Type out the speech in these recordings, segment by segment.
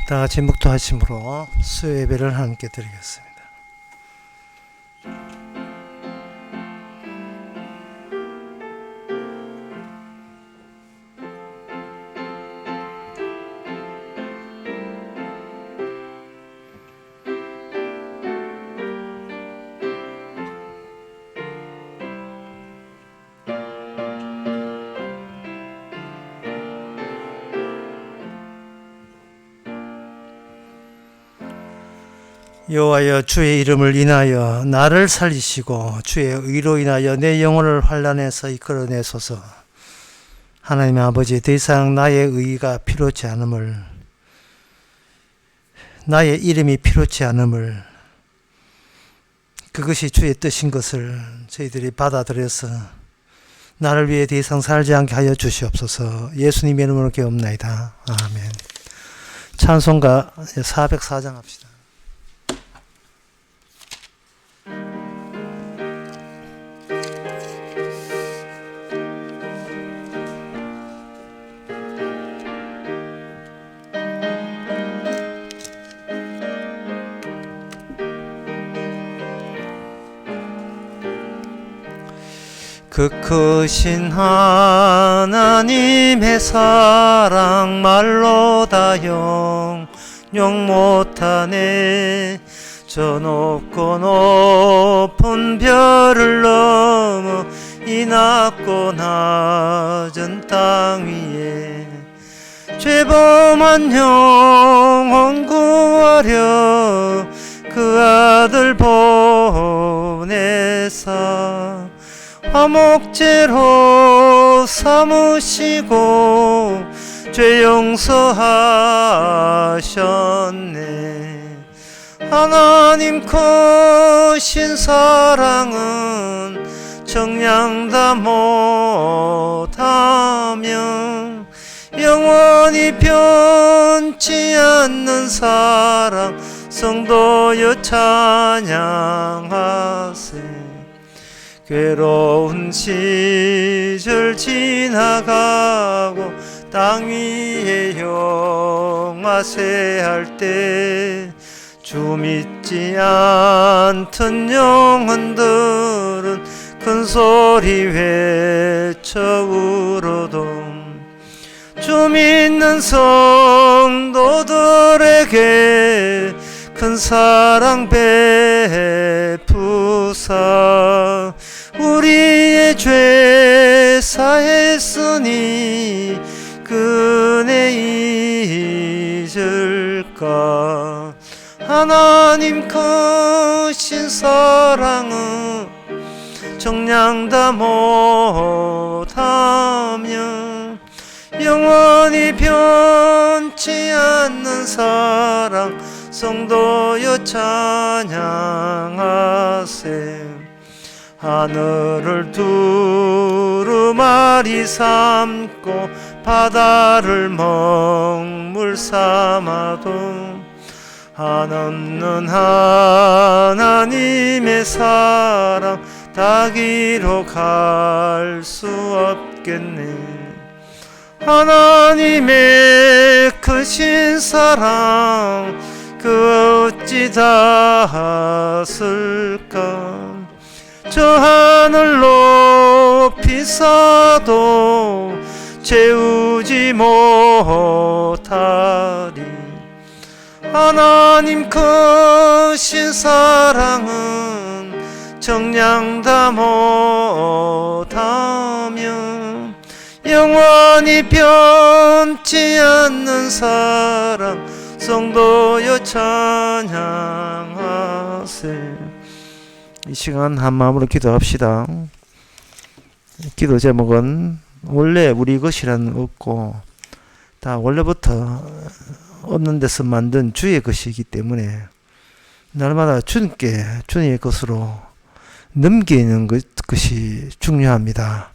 다 같이 묵도하심으로 수요 예배를 함께 드리겠습니다. 여호와여, 주의 이름을 인하여 나를 살리시고 주의 의로 인하여 내 영혼을 환난에서 이끌어내소서. 하나님 아버지, 더 이상 나의 의가 필요치 않음을, 나의 이름이 필요치 않음을, 그것이 주의 뜻인 것을 저희들이 받아들여서 나를 위해 더 이상 살지 않게 하여 주시옵소서. 예수님의 이름으로 기도합나이다. 아멘. 찬송가 404장 합시다. 그 크신 하나님의 사랑 말로 다 형용 못하네. 저 높고 높은 별을 넘어 이 낮고 낮은 땅 위에 죄범한 영혼 구하려 그 아들 보내사 화목제로 삼으시고 죄 용서하셨네. 하나님 크신 사랑은 정량다 못하며 영원히 변치 않는 사랑 성도여 찬양하세. 괴로운 시절 지나가고 땅 위에 영화세할 때 주 믿지 않던 영혼들은 큰 소리 외쳐 울어도 주 믿는 성도들에게 큰 사랑 베푸사 우리의 죄 사했으니 그네 잊을까. 하나님 크신 사랑은 정량다 못하며 영원히 변치 않는 사랑 성도여 찬양하세. 하늘을 두루마리 삼고 바다를 먹물 삼아도 한없는 하나님의 사랑 다 기록할 수 없겠네. 하나님의 크신 사랑 그 어찌 닿았을까. 저 하늘 높이 쌓아도 채우지 못하리. 하나님 크신 사랑은 정량다 못하며 영원히 변치 않는 사랑 성도여 찬양하세. 이 시간 한 마음으로 기도합시다. 기도 제목은 원래 우리 것이란 없고 다 원래부터 없는 데서 만든 주의 것이기 때문에 날마다 주님의 것으로 넘기는 것이 중요합니다.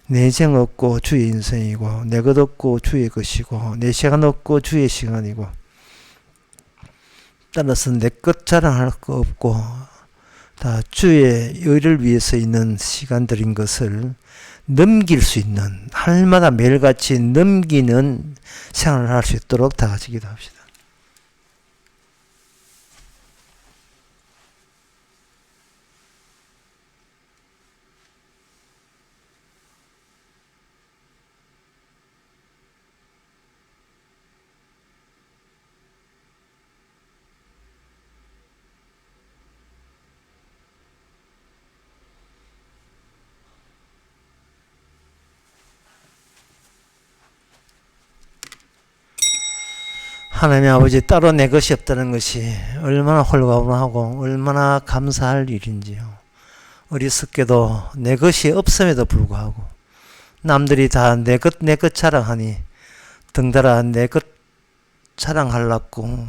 내 생 없고 주의 인생이고 내 것 없고 주의 것이고 내 시간 없고 주의 시간이고, 따라서 내 것 자랑할 거 없고 다 주의 의를 위해서 있는 시간들인 것을 넘길 수 있는, 할마다 매일같이 넘기는 생활을 할 수 있도록 다 같이 기도합시다. 하나님 아버지 따로 내 것이 없다는 것이 얼마나 홀가분하고 얼마나 감사할 일인지요. 어리석게도 내 것이 없음에도 불구하고 남들이 다 내 것 자랑하니 덩달아 내 것 자랑하려고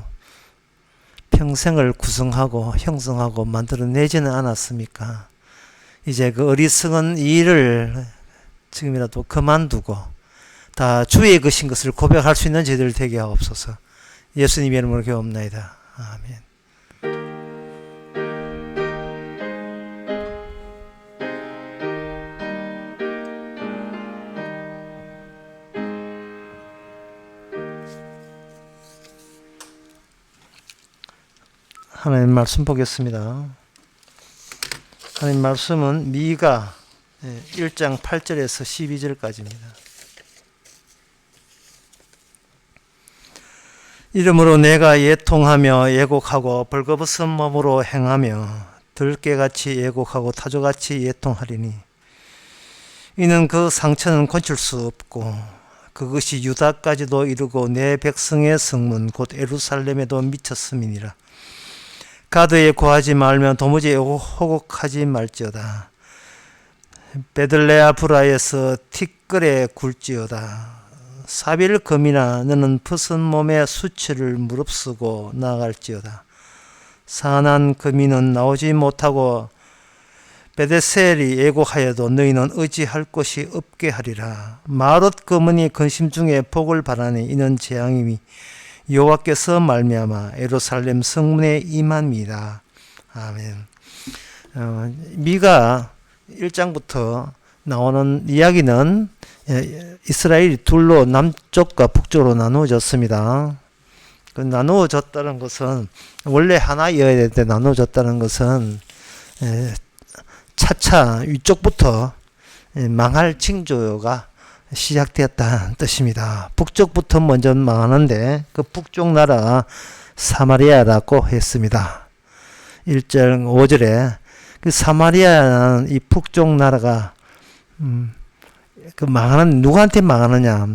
평생을 구성하고 형성하고 만들어내지는 않았습니까? 이제 그 어리석은 일을 지금이라도 그만두고 다 주의 것인 것을 고백할 수 있는 저희들 되게 하옵소서. 예수님 이름으로 기도합나이다. 아멘. 하나님 말씀 보겠습니다. 하나님 말씀은 미가 1장 8절에서 12절까지입니다. 이러므로 내가 예통하며 예곡하고 벌거벗은 몸으로 행하며 들깨같이 예곡하고 타조같이 예통하리니 이는 그 상처는 고칠 수 없고 그것이 유다까지도 이르고 내 백성의 성문 곧 예루살렘에도 미쳤음이니라. 가드에 고하지 말며 도무지 호곡하지 말지어다. 베들레아 브라에서 티끌에 굴지어다. 사빌금이나 너는 벗은 몸에 수치를 무릅쓰고 나갈지어다. 산한 금이는 나오지 못하고 베데셀이 예고하여도 너희는 의지할 곳이 없게 하리라. 마롯 금은이 근심 중에 복을 바라니 이는 재앙임이 여호와께서 말미암아 예루살렘 성문에 임함이다. 아멘. 미가 1장부터 나오는 이야기는 이스라엘이 둘로 남쪽과 북쪽으로 나누어졌습니다. 그 나누어졌다는 것은 원래 하나여야 되는데 나누어졌다는 것은 차차 위쪽부터 망할 징조가 시작되었다는 뜻입니다. 북쪽부터 먼저 망하는데 그 북쪽 나라 사마리아라고 했습니다. 1절 5절에 그 사마리아라는 이 북쪽 나라가 그 망하는 누구한테 망하느냐?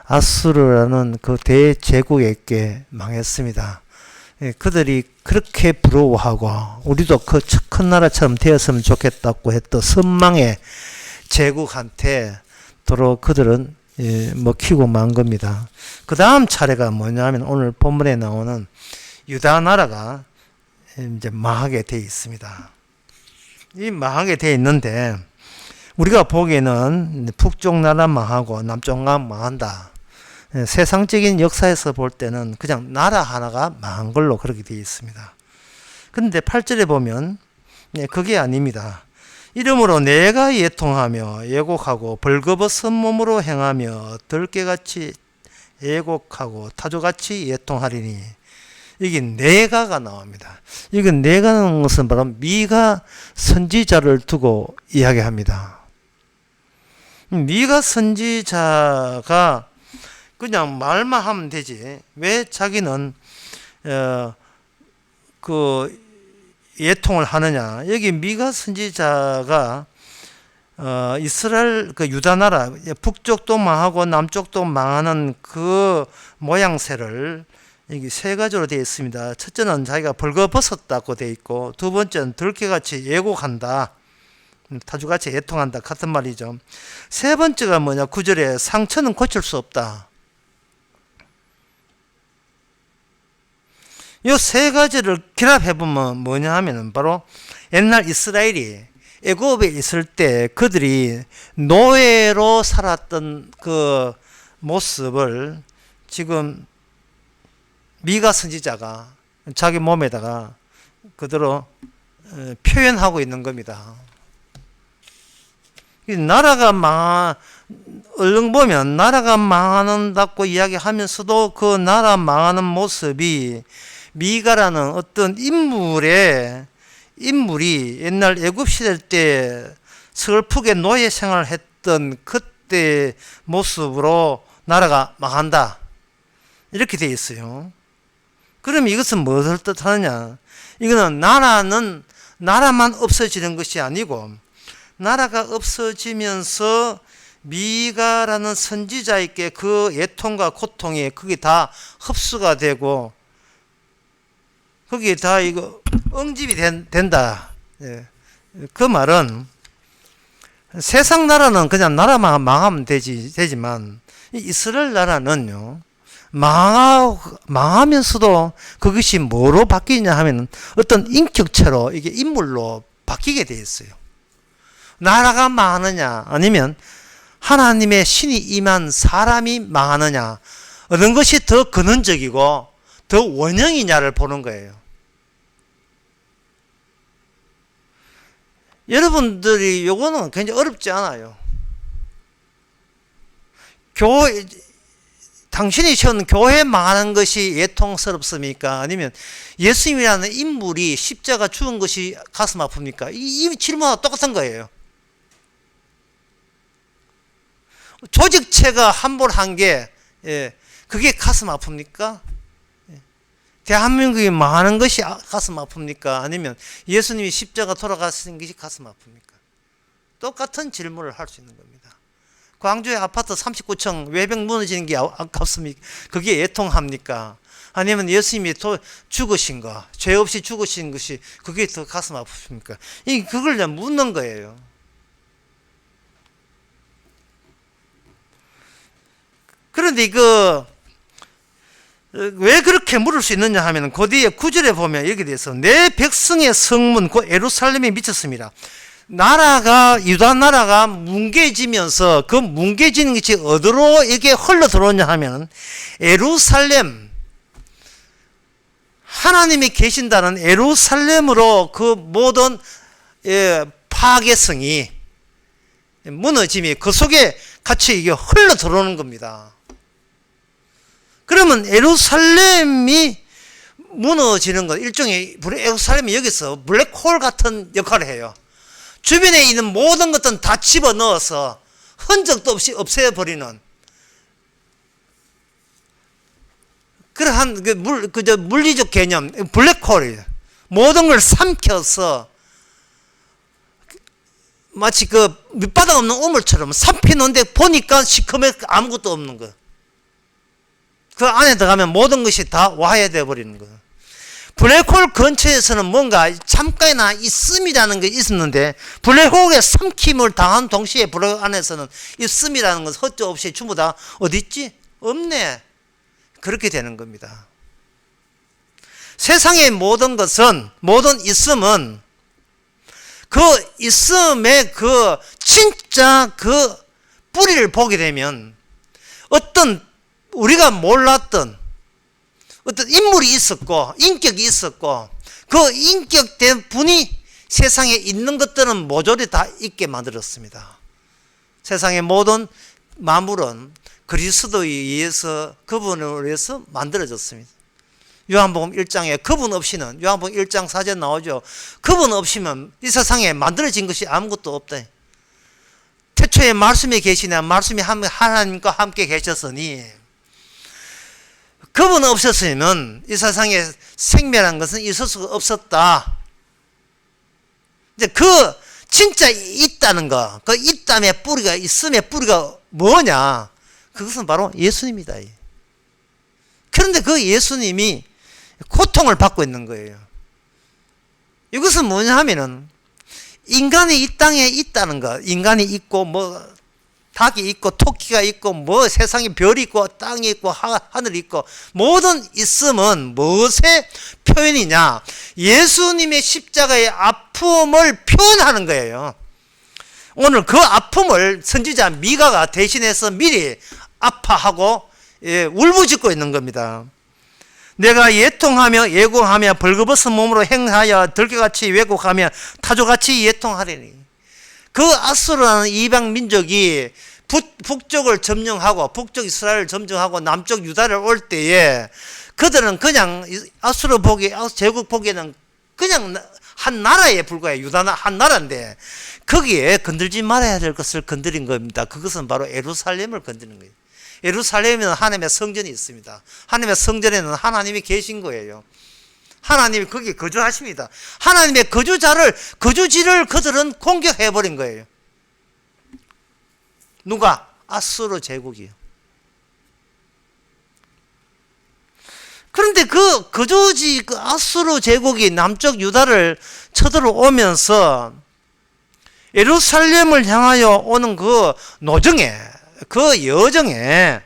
아수르라는 그 대제국에게 망했습니다. 그들이 그렇게 부러워하고 우리도 그 큰 나라처럼 되었으면 좋겠다고 했던 선망의 제국한테 도로 그들은 먹히고 만 겁니다. 그 다음 차례가 뭐냐면 오늘 본문에 나오는 유다 나라가 이제 망하게 되어 있습니다. 이 망하게 되어 있는데 우리가 보기에는 북쪽 나라 망하고 남쪽 나라 망한다. 세상적인 역사에서 볼 때는 그냥 나라 하나가 망한 걸로 그렇게 되어 있습니다. 그런데 8절에 보면 그게 아닙니다. 이러므로 내가 예통하며 예곡하고 벌거벗은 몸으로 행하며 들깨같이 예곡하고 타조같이 예통하리니 이게 내가가 나옵니다. 이건 내가는 것은 바로 미가 선지자를 두고 이야기합니다. 미가 선지자가 그냥 말만 하면 되지 왜 자기는 그 예통을 하느냐. 여기 미가 선지자가 이스라엘 그 유다 나라 북쪽도 망하고 남쪽도 망하는 그 모양새를 여기 세 가지로 되어 있습니다. 첫째는 자기가 벌거벗었다고 되어 있고 두 번째는 들깨같이 예곡한다. 타주같이 예통한다. 같은 말이죠. 세 번째가 뭐냐. 9절에 상처는 고칠 수 없다. 이 세 가지를 결합해보면 뭐냐 하면은 바로 옛날 이스라엘이 애굽에 있을 때 그들이 노예로 살았던 그 모습을 지금 미가 선지자가 자기 몸에다가 그대로 표현하고 있는 겁니다. 나라가 얼른 보면 나라가 망한다고 이야기하면서도 그 나라 망하는 모습이 미가라는 어떤 인물이 옛날 애굽 시대 때 슬프게 노예 생활을 했던 그때 모습으로 나라가 망한다. 이렇게 되어 있어요. 그럼 이것은 무엇을 뜻하느냐? 이거는 나라만 없어지는 것이 아니고 나라가 없어지면서 미가라는 선지자에게 그 애통과 고통이 거기 다 흡수가 되고 거기에 다 이거 응집이 된다. 예. 그 말은 세상 나라는 그냥 나라만 망하면 되지만 이스라엘 나라는요, 망하면서도 그것이 뭐로 바뀌냐 하면 어떤 인격체로 이게 인물로 바뀌게 돼 있어요. 나라가 망하느냐 아니면 하나님의 신이 임한 사람이 망하느냐, 어느 것이 더 근원적이고 더 원형이냐를 보는 거예요. 여러분들이 요거는 굉장히 어렵지 않아요. 당신이 세운 교회 망하는 것이 애통스럽습니까? 아니면 예수님이라는 인물이 십자가 죽은 것이 가슴 아픕니까? 이 질문하고 똑같은 거예요. 조직체가 함몰한 게, 그게 가슴 아픕니까? 대한민국이 망하는 것이 가슴 아픕니까? 아니면 예수님이 십자가 돌아가신 것이 가슴 아픕니까? 똑같은 질문을 할 수 있는 겁니다. 광주의 아파트 39층 외벽 무너지는 게 아깝습니까? 그게 애통합니까? 아니면 예수님이 죽으신 거, 죄 없이 죽으신 것이 그게 더 가슴 아프십니까? 그걸 묻는 거예요. 그런데 왜 그렇게 물을 수 있느냐 하면 그 뒤에 9절에 보면 이렇게 돼서 내 백성의 성문 곧 예루살렘에 미쳤습니다. 유다 나라가 뭉개지면서 그 뭉개지는 것이 어디로 이게 흘러 들어오냐 하면 예루살렘, 하나님이 계신다는 예루살렘으로 그 모든 파괴성이, 무너짐이 그 속에 같이 이게 흘러 들어오는 겁니다. 그러면 예루살렘이 무너지는 것, 일종의 예루살렘이 여기서 블랙홀 같은 역할을 해요. 주변에 있는 모든 것들은 다 집어넣어서 흔적도 없이 없애버리는 그러한 물리적 개념, 블랙홀이에요. 모든 걸 삼켜서 마치 밑바닥 없는 우물처럼 삼켜놓는데 보니까 시커멓게 아무것도 없는 거. 그 안에 들어가면 모든 것이 다 와해되어 버리는 거예요. 블랙홀 근처에서는 뭔가 잠깐이나 있음이라는 게 있었는데 블랙홀에 삼킴을 당한 동시에 블랙홀 안에서는 있음이라는 건 헛조 없이 전부 다 어디 있지? 없네. 그렇게 되는 겁니다. 세상의 모든 것은, 모든 있음은 그 있음의 진짜 뿌리를 보게 되면 어떤 우리가 몰랐던 어떤 인물이 있었고 인격이 있었고 그 인격된 분이 세상에 있는 것들은 모조리 다 있게 만들었습니다. 세상의 모든 만물은 그리스도에 의해서, 그분을 위해서 만들어졌습니다. 요한복음 1장에 그분 없이는, 요한복음 1장 4절 나오죠. 그분 없이면 이 세상에 만들어진 것이 아무것도 없다. 태초에 말씀이 계시냐, 말씀이 하나님과 함께 계셨으니 그분 없었으면 이 세상에 생명이라는 것은 있을 수가 없었다. 이제 진짜 있다는 거, 있담의 뿌리가, 있음의 뿌리가 뭐냐? 그것은 바로 예수님이다. 그런데 예수님이 고통을 받고 있는 거예요. 이것은 뭐냐 하면은 인간이 이 땅에 있다는 거, 인간이 있고 닭이 있고 토끼가 있고 세상에 별이 있고 땅이 있고 하늘이 있고 모든 있음은 무엇의 표현이냐? 예수님의 십자가의 아픔을 표현하는 거예요. 오늘 그 아픔을 선지자 미가가 대신해서 미리 아파하고 울부짖고 있는 겁니다. 내가 예통하며 예고하며 벌거벗은 몸으로 행하여 들깨같이 왜곡하며 타조같이 예통하리니. 그 아수르라는 이방 민족이 북쪽을 점령하고 북쪽 이스라엘을 점령하고 남쪽 유다를 올 때에 그들은 그냥 아수르 제국 보기에는 그냥 한 나라에 불과해. 유다는 한 나라인데 거기에 건들지 말아야 될 것을 건드린 겁니다. 그것은 바로 예루살렘을 건드는 거예요. 예루살렘에는 하나님의 성전이 있습니다. 하나님의 성전에는 하나님이 계신 거예요. 하나님이 거기에 거주하십니다. 하나님의 거주지를 그들은 공격해버린 거예요. 누가? 아수르 제국이요. 그런데 그 거주지 그 아수르 제국이 남쪽 유다를 쳐들어오면서 예루살렘을 향하여 오는 그 노정에, 그 여정에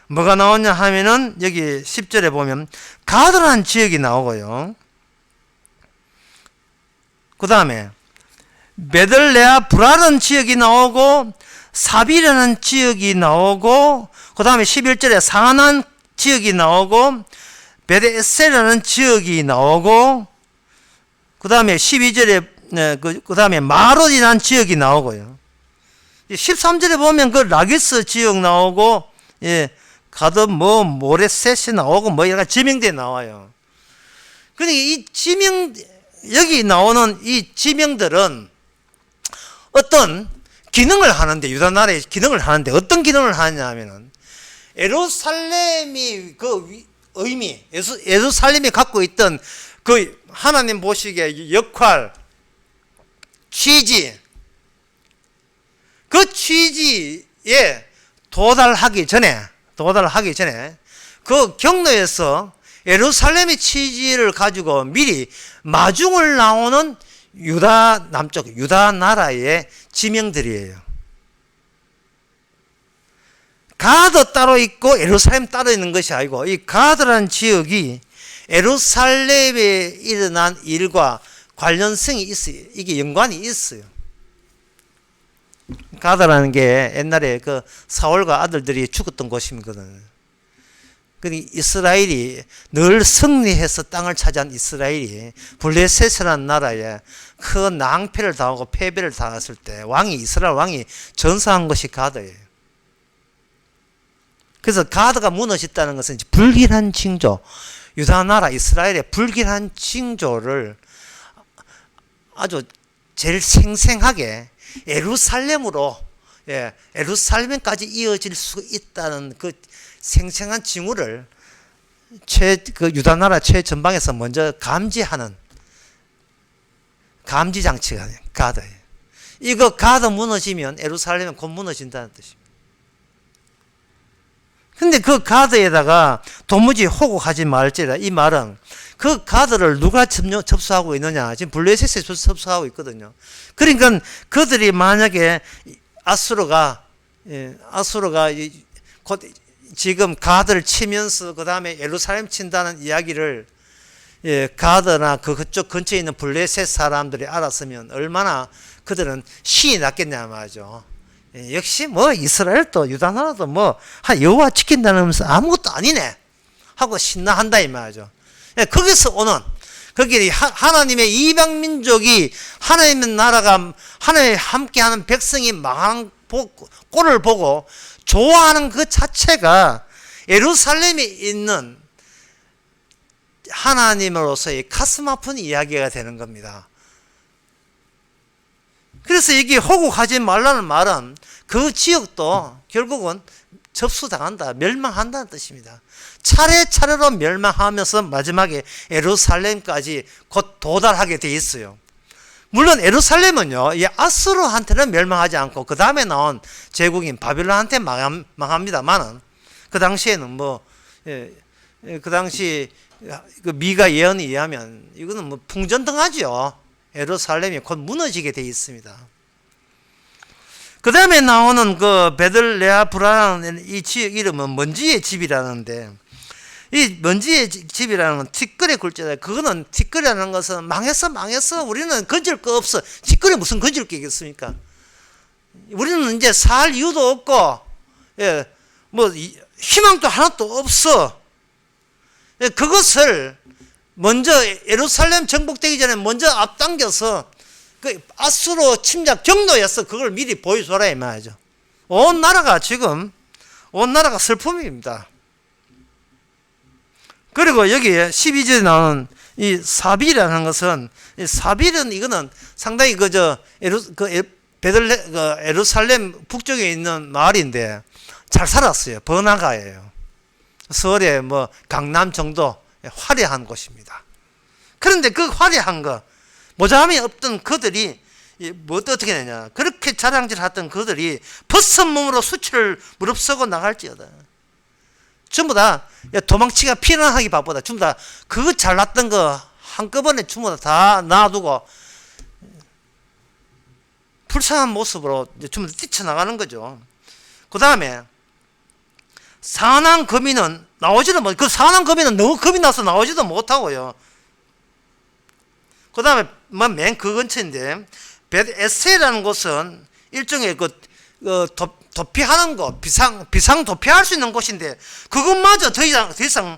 뭐가 나오냐 하면은 여기 10절에 보면 가드라는 지역이 나오고요. 그 다음에 베들레아 브라는 지역이 나오고 사비라는 지역이 나오고 그 다음에 11절에 사난 지역이 나오고 베데셀이라는 지역이 나오고 그 다음에 12절에 그 다음에 마롯이라는 지역이 나오고요. 13절에 보면 그 라기스 지역 나오고 가드 모레셋이 나오고 여러 지명대 나와요. 그러니까 이 지명 여기 나오는 이 지명들은 어떤 기능을 하는데 유다 나라의 기능을 하는데 어떤 기능을 하느냐 하면은 예루살렘이 그 의미 예루살렘이 갖고 있던 그 하나님 보시기에 역할 취지 그 취지에 도달하기 전에 그 경로에서 예루살렘의 취지를 가지고 미리 마중을 나오는 유다 남쪽 유다 나라의 지명들이에요. 가드 따로 있고 예루살렘 따로 있는 것이 아니고 이 가드라는 지역이 예루살렘에 일어난 일과 관련성이 있어요. 이게 연관이 있어요. 가드라는 게 옛날에 그 사울과 아들들이 죽었던 곳이거든요. 이스라엘이 늘 승리해서 땅을 차지한 이스라엘이 블레셋이라는 나라에 큰 낭패를 당하고 패배를 당했을 때 이스라엘 왕이 전사한 것이 가드예요. 그래서 가드가 무너졌다는 것은 불길한 징조, 유다 나라 이스라엘의 불길한 징조를 아주 제일 생생하게 예루살렘으로 예루살렘까지 이어질 수 있다는 그 생생한 징후를 그 유다 나라 최전방에서 먼저 감지하는 감지 장치가 가드예요. 이거 가드 무너지면 예루살렘은 곧 무너진다는 뜻입니다. 근데 그 가드에다가 도무지 호국하지 말지라 이 말은 그 가드를 누가 접수하고 있느냐 지금 블레셋에 접수하고 있거든요. 그러니까 그들이 만약에 아수르가 곧 지금 가드를 치면서 그 다음에 예루살렘 친다는 이야기를 가드나 그쪽 근처에 있는 블레셋 사람들이 알았으면 얼마나 그들은 신이 났겠냐 말이죠. 역시 이스라엘도 유다 나라도 여호와 지킨다면서 아무것도 아니네 하고 신나한다 이 말이죠. 거기서 오는 거기 하나님의 이방 민족이 하나님의 나라가 하나님과 함께하는 백성이 망한 꼴을 보고 좋아하는 그 자체가 예루살렘에 있는 하나님으로서의 가슴 아픈 이야기가 되는 겁니다. 그래서 이게 호국하지 말라는 말은 그 지역도 결국은 접수당한다, 멸망한다는 뜻입니다. 차례차례로 멸망하면서 마지막에 예루살렘까지 곧 도달하게 돼 있어요. 물론 예루살렘은요, 이 아수르한테는 멸망하지 않고 그 다음에 나온 제국인 바빌론한테 망합니다만은 그 당시에는 그 당시 그 미가 예언에 의하면 이거는 풍전등하죠. 예루살렘이 곧 무너지게 돼 있습니다. 그 다음에 나오는 그 베들레아 브라는 이 지역 이름은 먼지의 집이라는데, 이 먼지의 집이라는 건 티끌의 글자다. 그거는 티끌이라는 것은 망했어. 우리는 건질 거 없어. 티끌이 무슨 건질 게 있겠습니까? 우리는 이제 살 이유도 없고, 희망도 하나도 없어. 그것을 먼저 예루살렘 정복되기 전에 먼저 앞당겨서 그 아수르 침략 경로에서 그걸 미리 보여줘라 이 말이죠. 온 나라가 슬픔입니다. 그리고 여기에 12절에 나오는 이 사빌이라는 것은, 이 사빌은 이거는 상당히 예루살렘 북쪽에 있는 마을인데 잘 살았어요. 번화가예요. 서울의 강남 정도 화려한 곳입니다. 그런데 그 화려한 거 모자람이 없던 그들이 뭐 어떻게 되냐. 그렇게 자랑질했던 그들이 벗은 몸으로 수치를 무릅쓰고 나갈지어다. 전부 다 도망치기가 피난하기 바쁘다. 전부 다 그거 잘났던 거 한꺼번에 전부 다 놔두고 불쌍한 모습으로 전부 다 뛰쳐나가는 거죠. 그 다음에 산한 거민은 나오지도 못, 그 산한 거민은 너무 겁이 나서 나오지도 못하고요. 그 다음에 맨 그 근처인데 벳에세라는 곳은 일종의 도피하는 거, 비상 도피할 수 있는 곳인데 그것마저 더 이상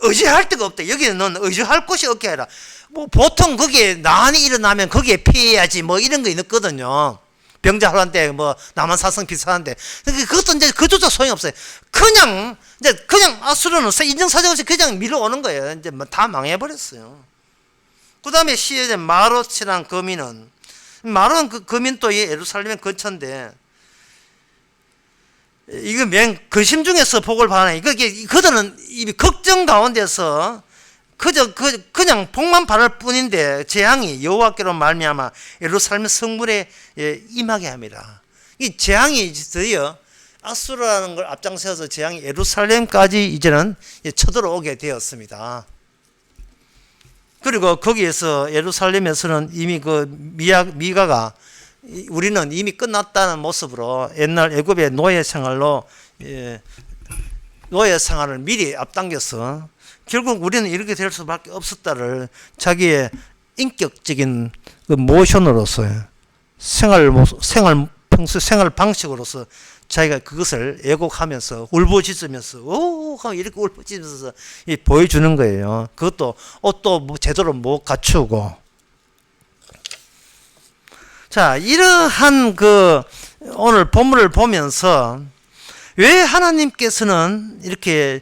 의지할 데가 없다. 여기는 의지할 곳이 없게 아니라 뭐 보통 거기에 난이 일어나면 거기에 피해야지 뭐 이런 거 있거든요. 병자호란 때 뭐 남한사성 비슷한데 그것도 이제 그조차 소용이 없어요. 그냥 아수르는 인정사정 없이 그냥 밀어오는 거예요. 이제 뭐 다 망해버렸어요. 그 다음에 시에는 마롯이란 거민은 마롯은 그 거민도 예루살렘 근처인데 이거 맨 근심 중에서 복을 받아요. 그들은 이 걱정 가운데서 그냥 복만 바랄 뿐인데 재앙이 여호와께로 말미암아 예루살렘 성문에 임하게 합니다. 이 재앙이 드디어 아수르라는 걸 앞장세워서 재앙이 예루살렘까지 이제는 쳐들어오게 되었습니다. 그리고 거기에서 예루살렘에서는 이미 그 미가가 우리는 이미 끝났다는 모습으로 옛날 애굽의 노예 생활로 노예 생활을 미리 앞당겨서 결국 우리는 이렇게 될 수밖에 없었다를 자기의 인격적인 그 모션으로서 평소 생활 방식으로서 자기가 그것을 애곡하면서 울부짖으면서 이렇게 울부짖으면서 보여주는 거예요. 그것도 옷도 뭐 제대로 못 갖추고. 자, 이러한 오늘 본문을 보면서 왜 하나님께서는 이렇게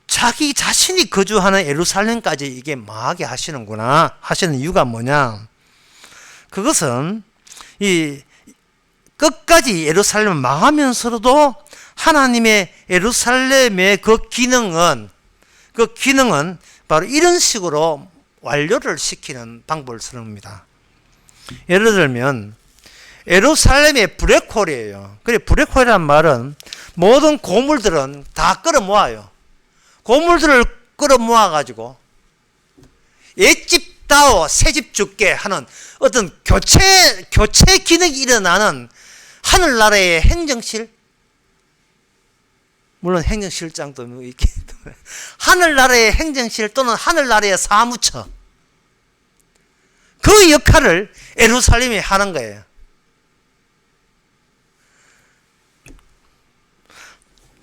자기 자신이 거주하는 예루살렘까지 이게 망하게 하시는구나 하시는 이유가 뭐냐? 그것은 끝까지 예루살렘을 망하면서도 하나님의 예루살렘의 그 기능은 바로 이런 식으로 완료를 시키는 방법을 쓰는겁니다. 예를 들면 예루살렘의 블랙홀이에요. 그래 블랙홀이란 말은 모든 고물들은 다 끌어모아요. 고물들을 끌어모아가지고 옛집 다오 새집 죽게 하는 어떤 교체 기능이 일어나는 하늘나라의 행정실, 물론 행정실장도 있긴 하늘나라의 행정실 또는 하늘나라의 사무처, 그 역할을 예루살렘이 하는 거예요.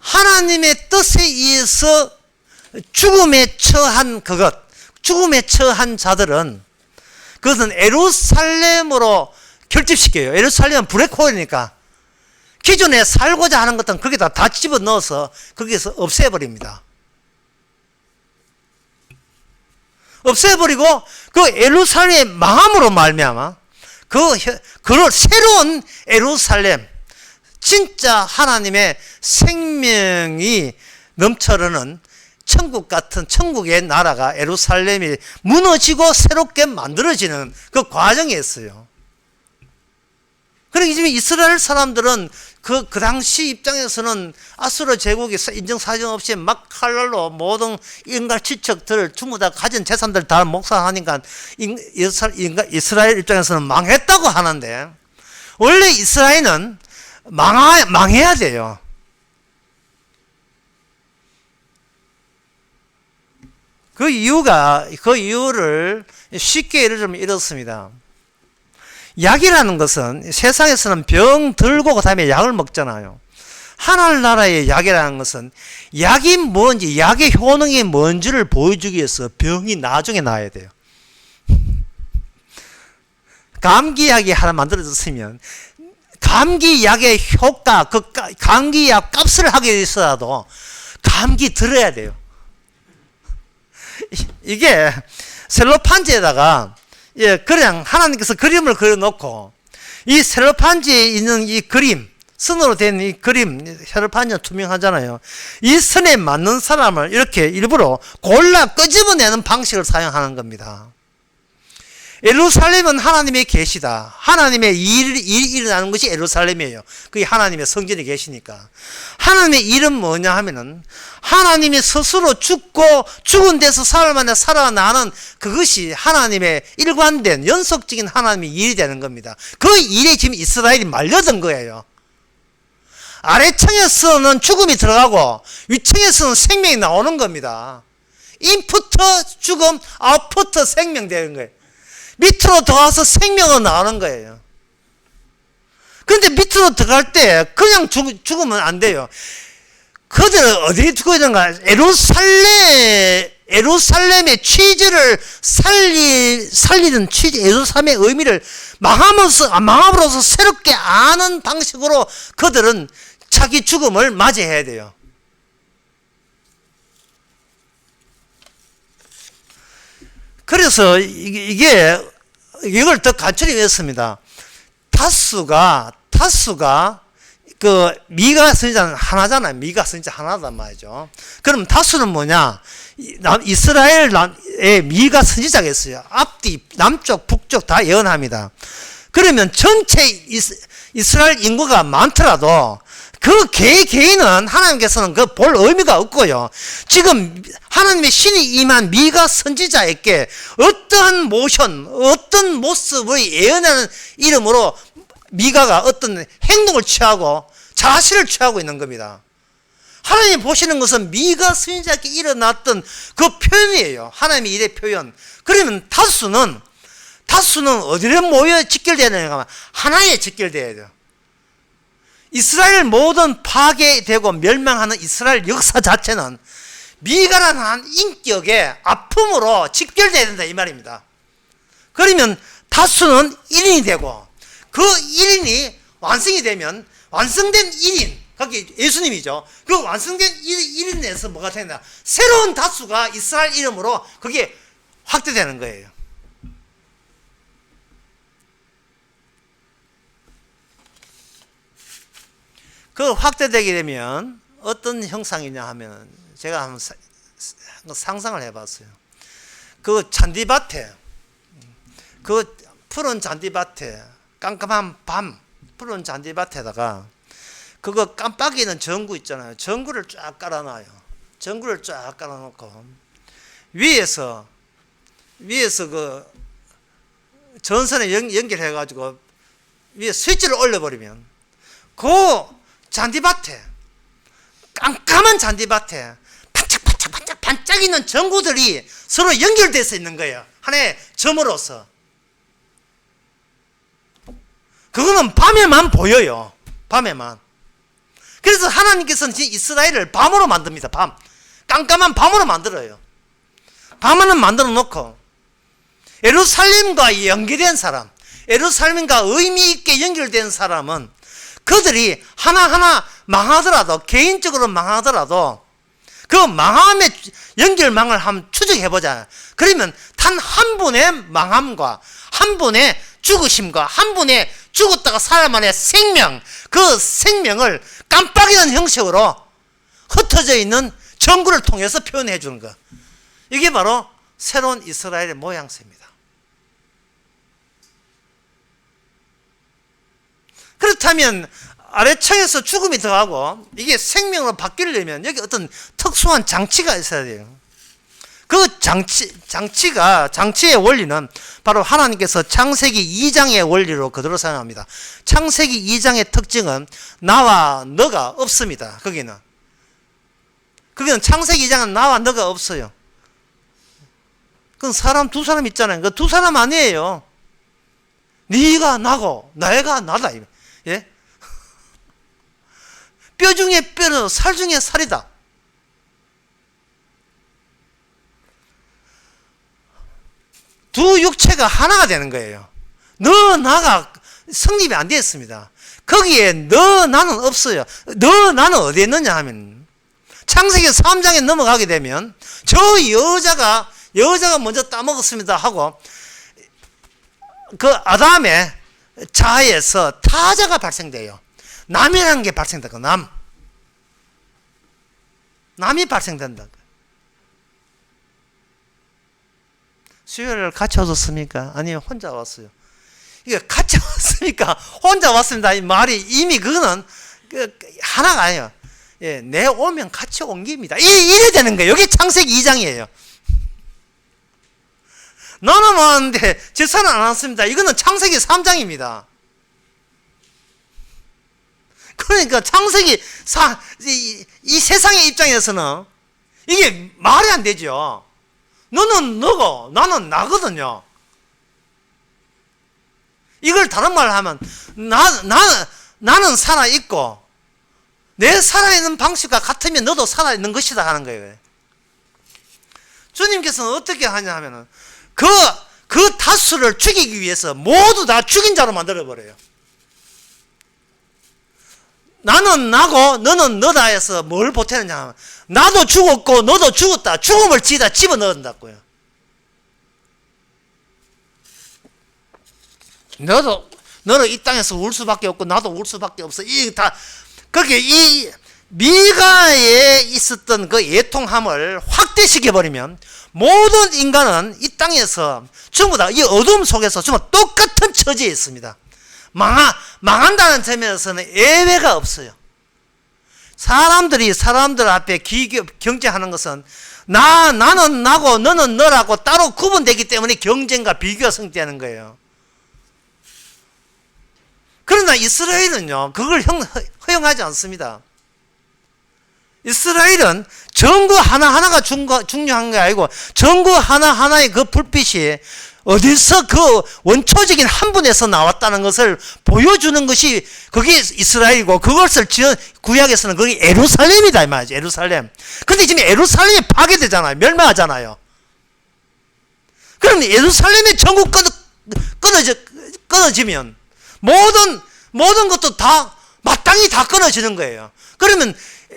하나님의 뜻에 의해서 죽음에 처한 죽음에 처한 자들은 그것은 예루살렘으로 결집시켜요. 예루살렘은 블랙홀이니까 기존에 살고자 하는 것들은 거기다 다 집어넣어서 거기에서 없애버립니다. 없애버리고 그 예루살렘의 망함으로 말미암아 그 새로운 예루살렘, 진짜 하나님의 생명이 넘쳐르는 천국 같은 천국의 나라가 예루살렘이 무너지고 새롭게 만들어지는 그 과정이었어요. 그러니까 지금 이스라엘 사람들은 그 당시 입장에서는 아수르 제국이 인정사정 없이 막 칼날로 모든 인간 지척들 전부 다 가진 재산들 다 목사하니까 이스라엘 입장에서는 망했다고 하는데 원래 이스라엘은 망해야 돼요. 그 이유를 쉽게 예를 들면 이렇습니다. 약이라는 것은 세상에서는 병 들고 그 다음에 약을 먹잖아요. 하늘나라의 약이라는 것은 약이 뭔지, 약의 효능이 뭔지를 보여주기 위해서 병이 나중에 나야 돼요. 감기약이 하나 만들어졌으면 감기약의 효과, 그 감기약 값을 하기 위해서라도 감기 들어야 돼요. 이게 셀로판지에다가 그냥 하나님께서 그림을 그려놓고 이 셀로판지에 있는 이 그림, 선으로 된 이 그림, 셀로판지는 투명하잖아요. 이 선에 맞는 사람을 이렇게 일부러 골라 끄집어내는 방식을 사용하는 겁니다. 예루살렘은 하나님의 계시다. 하나님의 일이 일어나는 것이 예루살렘이에요. 그게 하나님의 성전에 계시니까. 하나님의 일은 뭐냐 하면은 하나님이 스스로 죽고 죽은 데서 사흘 만에 살아나는 그것이 하나님의 일관된 연속적인 하나님의 일이 되는 겁니다. 그 일에 지금 이스라엘이 말려든 거예요. 아래층에서는 죽음이 들어가고 위층에서는 생명이 나오는 겁니다. 인푸트 죽음, 아웃푸트 생명 되는 거예요. 밑으로 들어가서 생명은 나오는 거예요. 그런데 밑으로 들어갈 때 그냥 죽으면 안 돼요. 그들은 어디에 죽어야 되는가? 예루살렘의 취지를 살리는 취지, 예루살렘의 의미를 망함으로써 새롭게 아는 방식으로 그들은 자기 죽음을 맞이해야 돼요. 그래서 이걸 더 간추리 했습니다. 다수가 그 미가 선지자는 하나잖아요. 미가 선지자 하나단 말이죠. 그럼 다수는 뭐냐? 이스라엘의 미가 선지자가 있어요. 앞뒤 남쪽 북쪽 다 예언합니다. 그러면 전체 이스라엘 인구가 많더라도 그 개인은 하나님께서는 그 볼 의미가 없고요. 지금 하나님의 신이 임한 미가 선지자에게 어떠한 모션, 어떤 모습을 예언하는 이름으로 미가가 어떤 행동을 취하고 자세를 취하고 있는 겁니다. 하나님 보시는 것은 미가 선지자에게 일어났던 그 표현이에요. 하나님의 일의 표현. 그러면 다수는 어디를 모여 직결되느냐 하면 하나에 직결되어야 돼요. 이스라엘 모든 파괴되고 멸망하는 이스라엘 역사 자체는 미가라는 한 인격의 아픔으로 직결되어야 된다 이 말입니다. 그러면 다수는 1인이 되고 그 1인이 완성이 되면 완성된 1인, 그게 예수님이죠. 그 완성된 1인에서 뭐가 되냐? 새로운 다수가 이스라엘 이름으로 그게 확대되는 거예요. 그 확대되게 되면 어떤 형상이냐 하면 제가 한번 상상을 해봤어요. 그 잔디밭에, 그 푸른 잔디밭에, 깜깜한 밤 푸른 잔디밭에다가 그거 깜빡이는 전구 있잖아요. 전구를 쫙 깔아놔요. 전구를 쫙 깔아놓고 위에서 그 전선에 연결해가지고 위에 스위치를 올려버리면 그 잔디밭에, 깜깜한 잔디밭에 반짝이는 전구들이 서로 연결돼서 있는 거예요. 하나의 점으로서. 그거는 밤에만 보여요. 밤에만. 그래서 하나님께서는 이스라엘을 밤으로 만듭니다. 밤. 깜깜한 밤으로 만들어요. 밤에는 만들어 놓고 예루살렘과 연계된 사람, 예루살렘과 의미 있게 연결된 사람은 그들이 하나하나 망하더라도, 개인적으로 망하더라도 그 망함의 연결망을 한번 추적해보자. 그러면 단 한 분의 망함과 한 분의 죽으심과 한 분의 죽었다가 살아만의 생명, 그 생명을 깜빡이는 형식으로 흩어져 있는 전구를 통해서 표현해 주는 것. 이게 바로 새로운 이스라엘의 모양새입니다. 그렇다면 아래층에서 죽음이 더하고 이게 생명으로 바뀌려면 여기 어떤 특수한 장치가 있어야 돼요. 그 장치의 원리는 바로 하나님께서 창세기 2장의 원리로 그대로 사용합니다. 창세기 2장의 특징은 나와 너가 없습니다. 거기는 창세기 2장은 나와 너가 없어요. 그건 두 사람 있잖아요. 그 두 사람 아니에요. 네가 나고 내가 나다. 예? 뼈 중에 뼈는 살 중에 살이다. 두 육체가 하나가 되는 거예요. 너 나가 성립이 안 되었습니다. 거기에 너 나는 없어요. 너 나는 어디에 있느냐 하면 창세기 3장에 넘어가게 되면 저 여자가 먼저 따먹었습니다 하고 그 아담의 자에서 타자가 발생돼요. 남이라는 게 발생된다. 남이 발생된다. 수요일 같이 오셨습니까? 아니면 혼자 왔어요? 이게 같이 왔습니까? 혼자 왔습니다. 이 말이 이미 그거는 하나가 아니에요. 예, 내 오면 같이 온 겁니다. 이래 되는 거예요. 여기 창세기 2장이에요. 나는 왔는데 제 사는 안 왔습니다. 이거는 창세기 3장입니다. 그러니까 창세기 이 세상의 입장에서는 이게 말이 안 되죠. 너는 너고 나는 나거든요. 이걸 다른 말로 하면 나는 살아있고 내 살아있는 방식과 같으면 너도 살아있는 것이다 하는 거예요. 주님께서는 어떻게 하냐 하면은 그 다수를 죽이기 위해서 모두 다 죽인 자로 만들어버려요. 나는 나고 너는 너다 해서 뭘 보태느냐 하면 나도 죽었고 너도 죽었다. 죽음을 지다 집어넣는다고요. 너는 이 땅에서 울 수밖에 없고 나도 울 수밖에 없어. 이 다 그렇게 이 미가에 있었던 그 애통함을 확대시켜버리면 모든 인간은 이 땅에서 전부 다 이 어둠 속에서 전부 똑같은 처지에 있습니다. 망한다는 점에서는 예외가 없어요. 사람들이 사람들 앞에 경쟁하는 것은 나는 나고 너는 너라고 따로 구분되기 때문에 경쟁과 비교가 성립되는 거예요. 그러나 이스라엘은요, 그걸 허용하지 않습니다. 이스라엘은 전구 하나하나가 중요한 게 아니고 전구 하나하나의 그 불빛이 어디서 그 원초적인 한 분에서 나왔다는 것을 보여주는 것이 그게 이스라엘이고 그것을 구약에서는 그게 예루살렘이다 이 말이죠. 예루살렘. 근데 지금 예루살렘이 파괴되잖아요. 멸망하잖아요. 그럼 예루살렘의 전국 끊어지면 모든 것도 다 마땅히 다 끊어지는 거예요. 그러면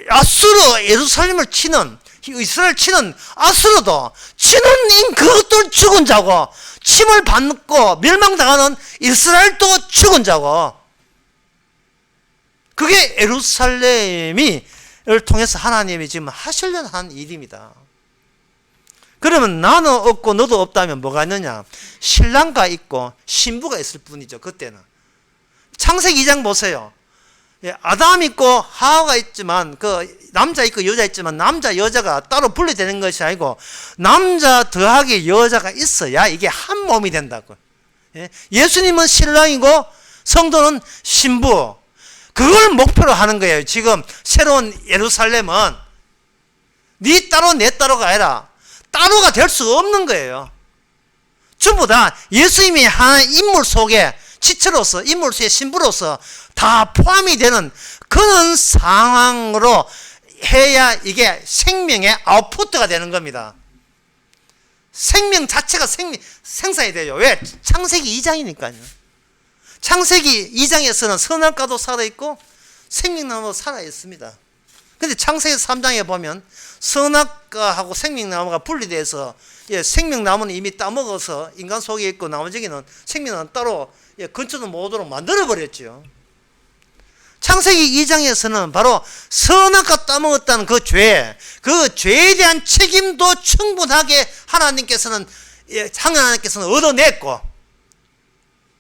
아수르 예루살렘을 치는 이스라엘 치는 아수르도 치는 그것도 죽은 자고 침을 받고 멸망당하는 이스라엘도 죽은 자고 그게 예루살렘을 통해서 하나님이 지금 하시려는 한 일입니다. 그러면 나는 없고 너도 없다면 뭐가 있느냐? 신랑과 있고 신부가 있을 뿐이죠. 그때는 창세기 2장 보세요. 아담 있고 하와가 있지만 그 남자 있고 여자 있지만 남자 여자가 따로 분리되는 것이 아니고 남자 더하기 여자가 있어야 이게 한 몸이 된다고. 예수님은 신랑이고 성도는 신부. 그걸 목표로 하는 거예요. 지금 새로운 예루살렘은 네 따로 내 따로가 아니라 따로가 될 수 없는 거예요. 전부 다 예수님이 하나의 인물 속에 지체로서 인물 속의 신부로서 다 포함이 되는 그런 상황으로 해야 이게 생명의 아웃푸트가 되는 겁니다. 생명 자체가 생산이 돼요. 왜? 창세기 2장이니까요. 창세기 2장에서는 선악과도 살아있고 생명나무도 살아있습니다. 근데 창세기 3장에 보면 선악과하고 생명나무가 분리돼서 생명나무는 이미 따먹어서 인간 속에 있고 나머지는 생명은 따로 근처도 못 오도록 만들어버렸죠. 창세기 2장에서는 바로 선악과 따먹었다는 그 죄에 대한 책임도 충분하게 하나님께서는 얻어냈고,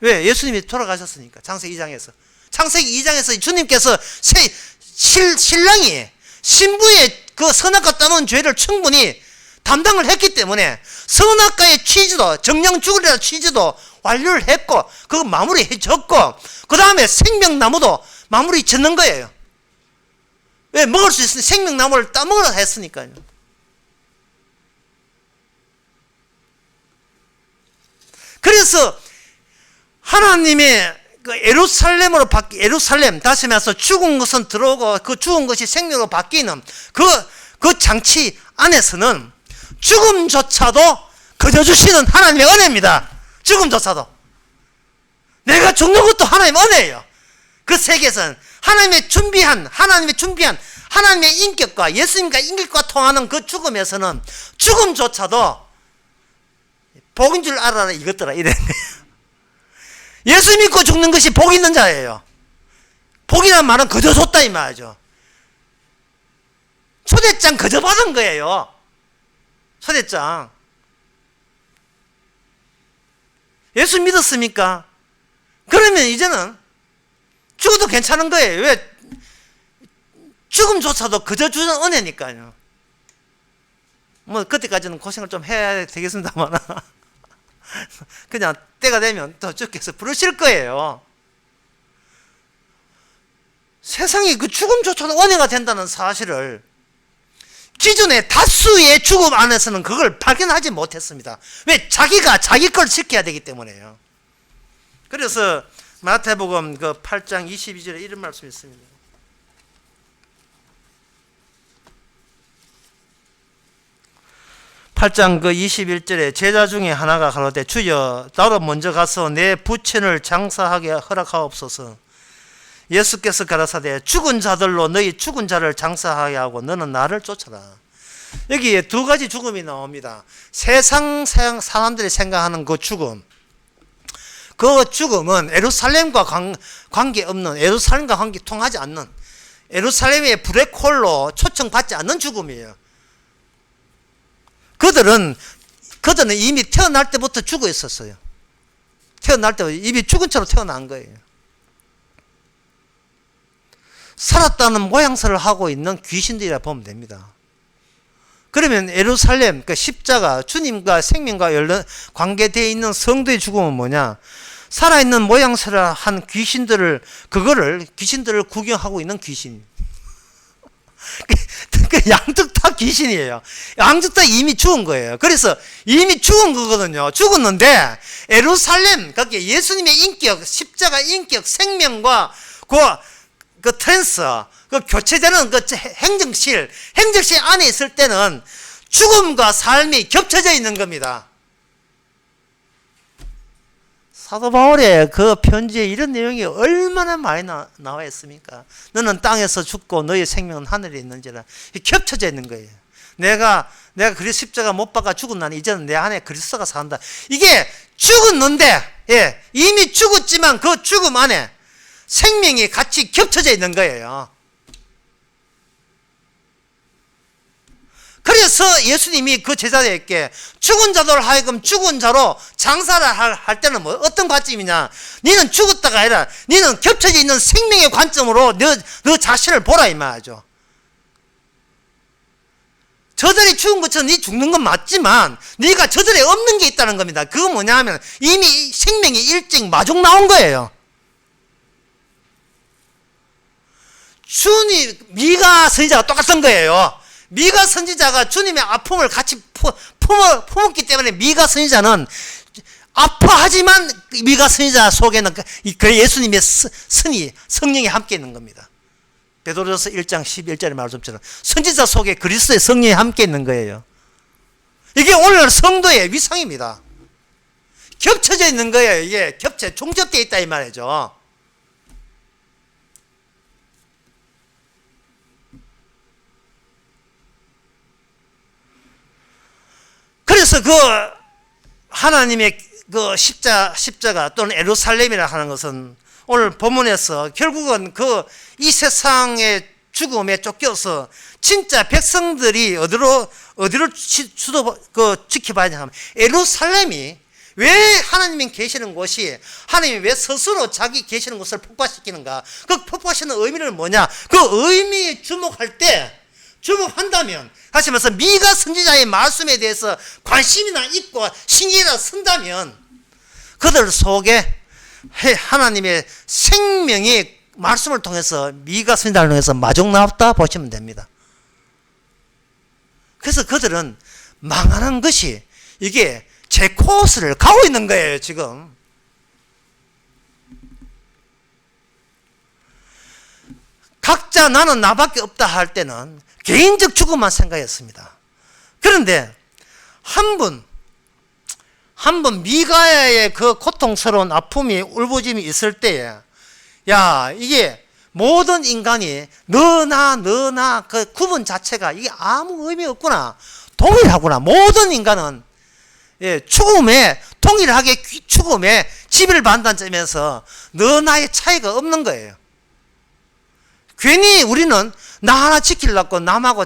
왜? 예수님이 돌아가셨으니까. 창세기 2장에서. 창세기 2장에서 주님께서 신랑이 신부의 그 선악과 따먹은 죄를 충분히 담당을 했기 때문에 선악과의 취지도 정령 죽으리라 취지도 완료를 했고 그거 마무리해 줬고 그 다음에 생명나무도 마무리 짓는 거예요. 왜? 먹을 수 있으니 생명나무를 따먹으라 했으니까요. 그래서 하나님의 그 예루살렘으로 예루살렘 다시 말해서 죽은 것은 들어오고 그 죽은 것이 생명으로 바뀌는 그 장치 안에서는 죽음조차도 거저주시는 하나님의 은혜입니다. 죽음조차도. 내가 죽는 것도 하나님의 은혜예요. 그 세계에서는 하나님의 준비한 하나님의 인격과 예수님과 인격과 통하는 그 죽음에서는 죽음조차도 복인 줄 알아라 이것들아 이래. 예수 믿고 죽는 것이 복 있는 자예요. 복이란 말은 거저 줬다 이 말이죠. 초대장 거저 받은 거예요. 초대장. 예수 믿었습니까? 그러면 이제는 죽어도 괜찮은 거예요. 왜? 죽음조차도 그저 주는 은혜니까요. 뭐 그때까지는 고생을 좀 해야 되겠습니다만 그냥 때가 되면 또 주께서 부르실 거예요. 세상이 그 죽음조차도 은혜가 된다는 사실을 기존의 다수의 죽음 안에서는 그걸 발견하지 못했습니다. 왜? 자기가 자기 걸 지켜야 되기 때문에요. 그래서 마태복음 그 8장 22절에 이런 말씀이 있습니다. 8장 그 21절에 제자 중에 하나가 가로되 주여 나로 먼저 가서 내 부친을 장사하게 허락하옵소서. 예수께서 가라사대 죽은 자들로 너희 죽은 자를 장사하게 하고 너는 나를 쫓아라. 여기에 두 가지 죽음이 나옵니다. 세상 사람들이 생각하는 그 죽음, 그 죽음은 예루살렘과 관계없는, 예루살렘과 관계 통하지 않는, 예루살렘의 블랙홀로 초청받지 않는 죽음이에요. 그들은 이미 태어날 때부터 죽어 있었어요. 태어날 때부터 이미 죽은 채로 태어난 거예요. 살았다는 모양새를 하고 있는 귀신들이라 보면 됩니다. 그러면 예루살렘, 그 십자가, 주님과 생명과 관계되어 있는 성도의 죽음은 뭐냐? 살아있는 모양새를 한 귀신들을 구경하고 있는 귀신. 그 양쪽 다 귀신이에요. 양쪽 다 이미 죽은 거예요. 그래서 이미 죽은 거거든요. 죽었는데 예루살렘, 그게 예수님의 인격, 십자가 인격, 생명과 그 트랜스, 그 교체되는 그 행정실 안에 있을 때는 죽음과 삶이 겹쳐져 있는 겁니다. 사도 바울의 그 편지에 이런 내용이 얼마나 많이 나와 있습니까? 너는 땅에서 죽고 너의 생명은 하늘에 있는지라. 겹쳐져 있는 거예요. 내가 그리스도 십자가 못 박아 죽은 나는 이제는 내 안에 그리스도가 산다. 이게 죽었는데, 예, 이미 죽었지만 그 죽음 안에 생명이 같이 겹쳐져 있는 거예요. 그래서 예수님이 그 제자들에게 죽은 자들 하여금 죽은 자로 장사를 할 때는 뭐 어떤 관점이냐? 너는 죽었다가 아니라 너는 겹쳐져 있는 생명의 관점으로 너 자신을 보라 이 말이죠. 저들이 죽은 것처럼 네 죽는 건 맞지만 네가 저들에 없는 게 있다는 겁니다. 그거 뭐냐 하면 이미 생명이 일찍 마중 나온 거예요. 주님, 미가 선지자가 똑같은 거예요. 미가 선지자가 주님의 아픔을 같이 품었기 때문에 미가 선지자는 아파하지만 미가 선지자 속에는 그 예수님의 성령이 함께 있는 겁니다. 베드로전서 1장 11절의 말씀처럼 선지자 속에 그리스도의 성령이 함께 있는 거예요. 이게 오늘 성도의 위상입니다. 겹쳐져 있는 거예요. 이게 종접되어 있다 이 말이죠. 그래서 그 하나님의 그 십자가 또는 예루살렘이라 하는 것은 오늘 본문에서 결국은 이 세상의 죽음에 쫓겨서 진짜 백성들이 어디로 지켜봐야 하면 예루살렘이 왜 하나님이 계시는 곳이 하나님이 왜 스스로 자기 계시는 곳을 폭파시키는가? 그 폭파시키는 의미는 뭐냐? 그 의미에 주목한다면 다시 말해서 미가 선지자의 말씀에 대해서 관심이나 있고 신경이나 쓴다면 그들 속에 하나님의 생명이 말씀을 통해서 미가 선지자를 통해서 마중 나왔다 보시면 됩니다. 그래서 그들은 망하는 것이 이게 제 코스를 가고 있는 거예요. 지금 각자 나는 나밖에 없다 할 때는 개인적 죽음만 생각했습니다. 그런데 한 분 미가의 그 고통스러운 아픔이 울부짖음이 있을 때에 이게 모든 인간이 너나 그 구분 자체가 이게 아무 의미 없구나. 동일하구나. 모든 인간은 동일하게 죽음에 지배를 받는다는 점에서 너나의 차이가 없는 거예요. 괜히 우리는 나 하나 지키려고 남하고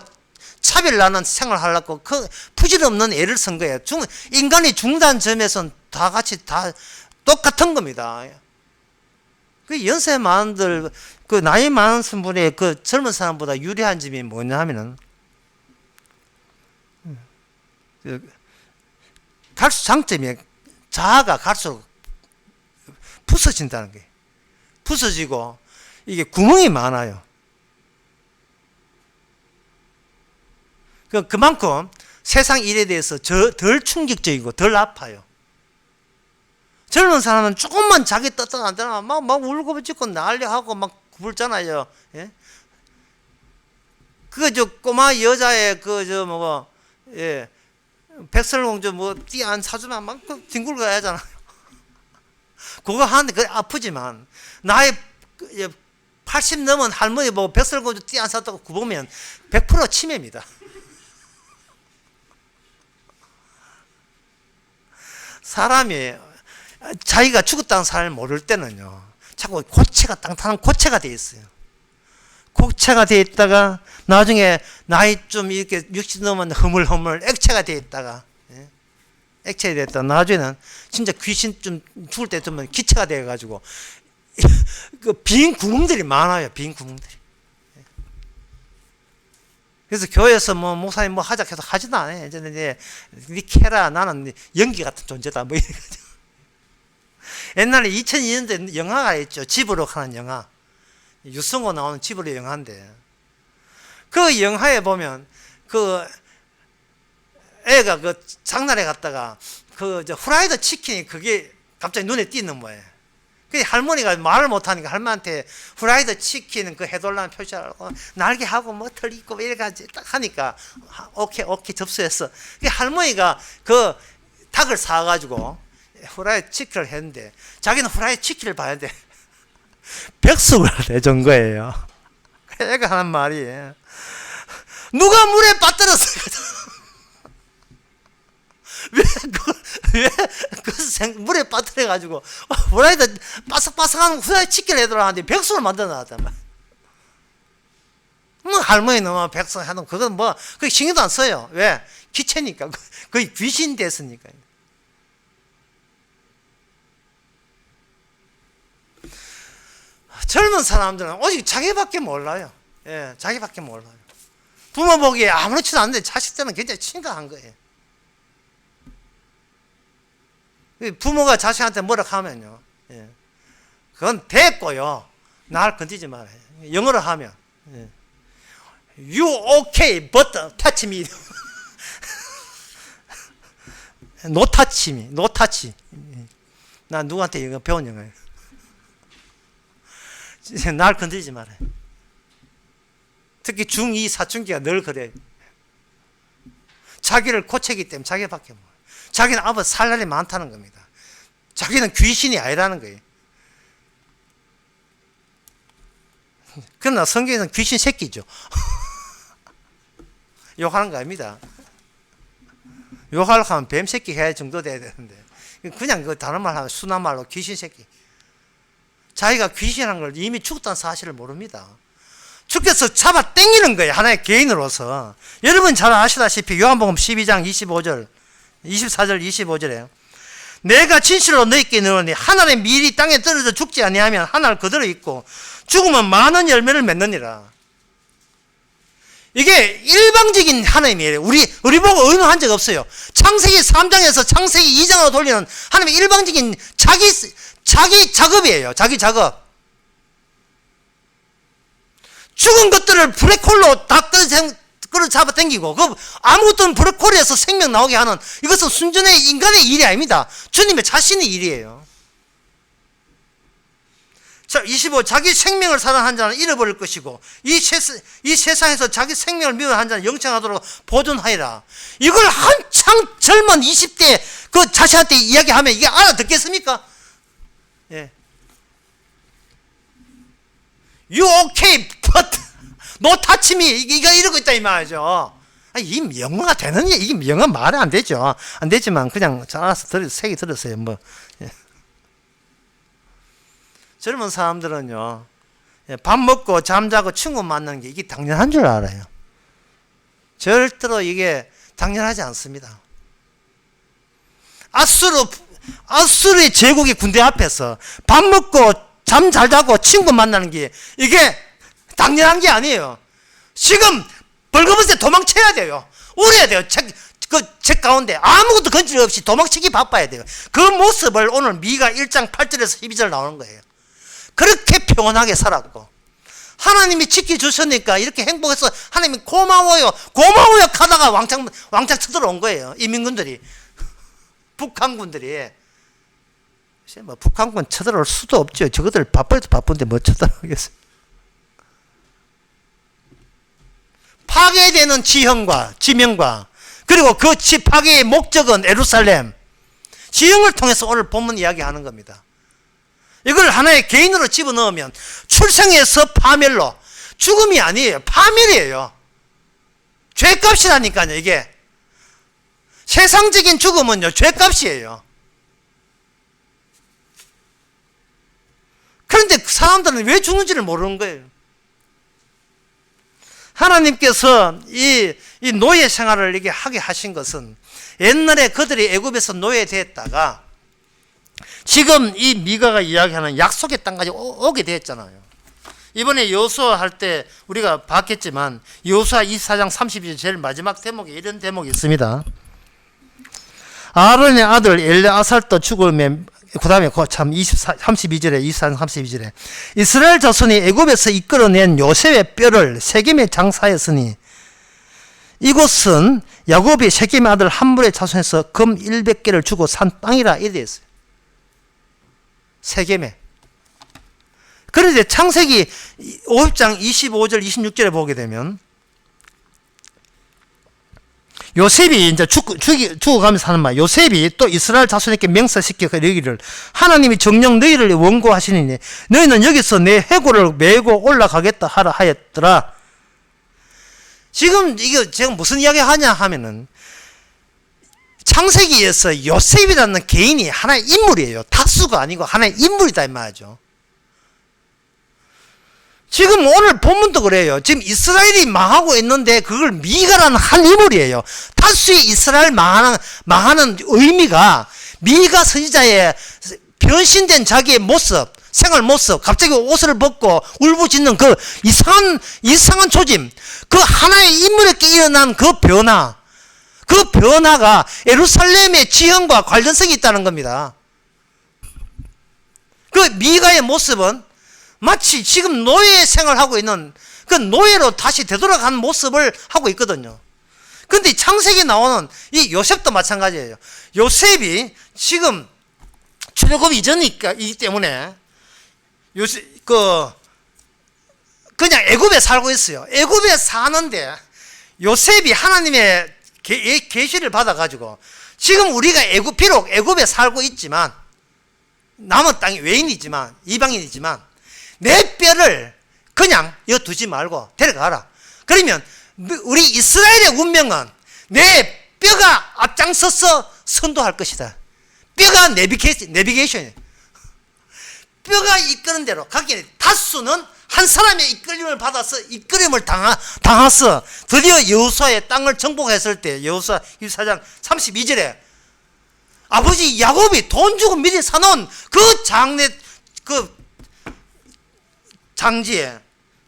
차별나는 생활을 하려고 그 부질없는 애를 쓴 거예요. 인간이 죽는다는 점에서는 다 같이 다 똑같은 겁니다. 그 연세 많은들, 그 나이 많은 분이 그 젊은 사람보다 유리한 점이 뭐냐 하면은, 갈수록 장점이 자아가 갈수록 부서진다는 거예요. 부서지고 이게 구멍이 많아요. 그만큼 세상 일에 대해서 덜 충격적이고 덜 아파요. 젊은 사람은 조금만 자기 떳떳 안 되나 막 울고 짖고 난리하고 막 굴잖아요. 예? 꼬마 여자의 예, 백설공주 띠 안 사주면 막 뒹굴고 하잖아요. 그거 하는데 그게 아프지만 나이 80 넘은 할머니 백설공주 띠 안 샀다고 구보면 100% 치매입니다. 사람이 자기가 죽었다는 사람을 모를 때는요, 자꾸 고체가 땅땅한 고체가 돼 있어요. 고체가 돼 있다가 나중에 나이 좀 이렇게 60 넘으면 허물허물 액체가 돼 있다가, 예? 액체가 됐다. 나중에는 진짜 귀신 좀 죽을 때 되면 기체가 돼 가지고 그 빈 구멍들이 많아요. 빈 구멍들이. 그래서 교회에서 목사님 하자 해서 하지도 않아요. 이제 니 캐라, 나는 연기 같은 존재다 이래가지고. 옛날에 2002년도에 영화가 있죠. 집으로 하는 영화. 유승호 나오는 집으로 영화인데, 그 영화에 보면 그 애가 그 장날에 갔다가 후라이드 치킨이 그게 갑자기 눈에 띄는 거예요. 그 할머니가 말을 못하니까 할머니한테 후라이드 치킨 해달라는 표시하고 날개하고 털 있고 이래가지고 딱 하니까 오케이 접수했어. 그 할머니가 그 닭을 사가지고 후라이드 치킨을 했는데 자기는 후라이드 치킨을 봐야 돼. 백숙을 내준 거예요. 애가 하는 말이, 누가 물에 빠뜨렸어. 물에 빠뜨려가지고 후라이드 바삭바삭한 후라이드 치킨을 해달라 하는데 백숙을 만들어 놨단 말이야. 할머니는 백숙 해놓으면 그건 그게 신경도 안 써요. 왜? 기체니까. 거의 귀신 됐으니까. 젊은 사람들은 오직 자기밖에 몰라요. 예, 자기밖에 몰라요. 부모 보기에 아무렇지도 않은데 자식들은 굉장히 심각한 거예요. 부모가 자식한테 뭐라 하면요, 예, 그건 됐고요. 날 건드리지 말아요. 영어로 하면, 예, You okay, but touch me. No touch me, no touch. 난 누구한테 이거 배운 영어예요. 날 건드리지 말아요. 특히 중2 사춘기가 늘 그래요. 자기를 고치기 때문에 자기밖에 몰라요. 자기는 아버지 살 날이 많다는 겁니다. 자기는 귀신이 아니라는 거예요. 그러나 성경에서는 귀신 새끼죠. 욕하는 거 아닙니다. 욕하려고 하면 뱀 새끼 해야 정도 돼야 되는데, 그냥 다른 말 하면 순한 말로 귀신 새끼. 자기가 귀신한 걸 이미 죽었다는 사실을 모릅니다. 주께서 잡아 당기는 거예요. 하나의 개인으로서. 여러분 잘 아시다시피 요한복음 12장 24절 25절에 내가 진실로 너희께 이르노니 하늘의 밀이 땅에 떨어져 죽지 아니하면 하늘 그대로 있고 죽으면 많은 열매를 맺느니라. 이게 일방적인 하나님이에요. 우리 보고 의논한 적 없어요. 창세기 3장에서 창세기 2장으로 돌리는 하나님의 일방적인 자기 작업이에요. 자기 작업. 죽은 것들을 블랙홀로 다 끌어 잡아 당기고, 아무것도 없는 블랙홀에서 생명 나오게 하는, 이것은 순전히 인간의 일이 아닙니다. 주님의 자신의 일이에요. 자, 25. 자기 생명을 사랑한 자는 잃어버릴 것이고, 이 세상에서 자기 생명을 미워한 자는 영생하도록 보존하리라. 이걸 한창 젊은 20대 그 자식한테 이야기하면 이게 알아듣겠습니까? 예. You okay, but no touch me. 이거 이러고 있다 이 말이죠. 이 영어가 되느냐? 이게 영어 말이 안 되죠. 안 되지만 그냥 잘 알아서 색이 들었어요. 예. 젊은 사람들은요, 밥 먹고 잠자고 친구 만나는 게 이게 당연한 줄 알아요. 절대로 이게 당연하지 않습니다. 아수르의 제국의 군대 앞에서 밥 먹고 잠 잘 자고 친구 만나는 게 이게 당연한 게 아니에요. 지금 벌거벗에 도망쳐야 돼요. 울어야 돼요. 책 가운데 아무것도 건질 없이 도망치기 바빠야 돼요. 그 모습을 오늘 미가 1장 8절에서 12절 나오는 거예요. 그렇게 평온하게 살았고 하나님이 지켜주셨으니까 이렇게 행복해서 하나님이 고마워요 하다가 왕창 쳐들어온 거예요. 이민군들이 북한군들이. 뭐 북한군 쳐들어올 수도 없죠. 저것들 바빠도 바쁜데 뭐 쳐들어오겠어요. 파괴되는 지형과 그리고 그 파괴의 목적은 예루살렘 지형을 통해서 오늘 본문 이야기하는 겁니다. 이걸 하나의 개인으로 집어넣으면 출생에서 파멸로 죽음이 아니에요. 파멸이에요. 죄값이라니까요. 이게 세상적인 죽음은요 죄값이에요. 그런데 사람들은 왜 죽는지를 모르는 거예요. 하나님께서 이 노예 생활을 이렇게 하게 하신 것은 옛날에 그들이 애굽에서 노예됐다가 지금 이 미가가 이야기하는 약속의 땅까지 오게 됐잖아요. 이번에 여호수아 할 때 우리가 봤겠지만 여호수아 24장 32절 제일 마지막 대목에 이런 대목이 있습니다. 아론의 아들 엘르아살도 죽으면 그 다음에 참 32절에 24장 32절에 이스라엘 자손이 애굽에서 이끌어낸 요셉의 뼈를 세겜에 장사했으니 이곳은 야곱이 세겜의 아들 함물의 자손에서 금 100개를 주고 산 땅이라 이래 있어요. 세겜에. 그런데 창세기 50장 25절 26절에 보게 되면 요셉이 이제 죽어가면서 하는 말, 요셉이 또 이스라엘 자손에게 명사시켜 이르기를 하나님이 정녕 너희를 원고하시니 너희는 여기서 내 해골을 메고 올라가겠다 하라 하였더라. 지금 이거 제가 무슨 이야기 하냐 하면은 창세기에서 요셉이라는 개인이 하나의 인물이에요. 다수가 아니고 하나의 인물이다 이 말이죠. 지금 오늘 본문도 그래요. 지금 이스라엘이 망하고 있는데 그걸 미가라는 한 인물이에요. 다수의 이스라엘 망하는 의미가 미가 선지자의 변신된 자기의 모습, 생활 모습, 갑자기 옷을 벗고 울부짖는 그 이상한 조짐, 그 하나의 인물에게 일어난 그 변화가 예루살렘의 지형과 관련성이 있다는 겁니다. 그 미가의 모습은 마치 지금 노예 생활하고 있는 그 노예로 다시 되돌아간 모습을 하고 있거든요. 근데 창세기에 나오는 이 요셉도 마찬가지예요. 요셉이 지금 출애굽 이전이기 때문에 그냥 애굽에 살고 있어요. 애굽에 사는데 요셉이 하나님의 계시를 받아가지고 지금 우리가 비록 애굽에 살고 있지만 남은 땅이 외인이지만 이방인이지만 내 뼈를 그냥 여기 두지 말고 데려가라. 그러면 우리 이스라엘의 운명은 내 뼈가 앞장서서 선도할 것이다. 뼈가 내비게이션이에요. 뼈가 이끄는 대로 가기 다수는 한 사람의 이끌림을 받아서 이끌림을 당해서 드디어 여호수아의 땅을 정복했을 때 여호수아 24장 32절에 아버지 야곱이 돈 주고 미리 사놓은 그 장지에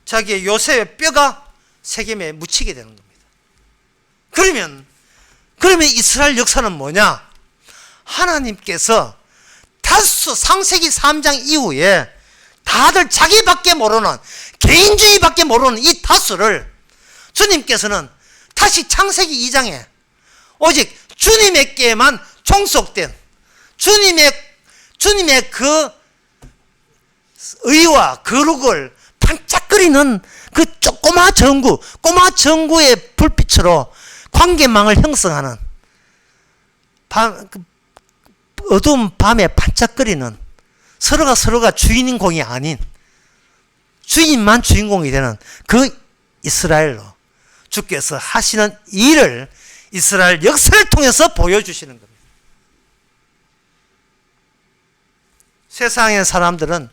자기의 요셉의 뼈가 세겜에 묻히게 되는 겁니다. 그러면 이스라엘 역사는 뭐냐? 하나님께서 다수 창세기 3장 이후에 다들 자기밖에 모르는 개인주의밖에 모르는 이 다수를 주님께서는 다시 창세기 2장에 오직 주님에게만 종속된 주님의 그 의와 거룩을 반짝거리는 그 꼬마 전구의 불빛으로 관계망을 형성하는 어두운 밤에 반짝거리는 서로가 주인공이 아닌 주인만 주인공이 되는 그 이스라엘로 주께서 하시는 일을 이스라엘 역사를 통해서 보여주시는 겁니다. 세상의 사람들은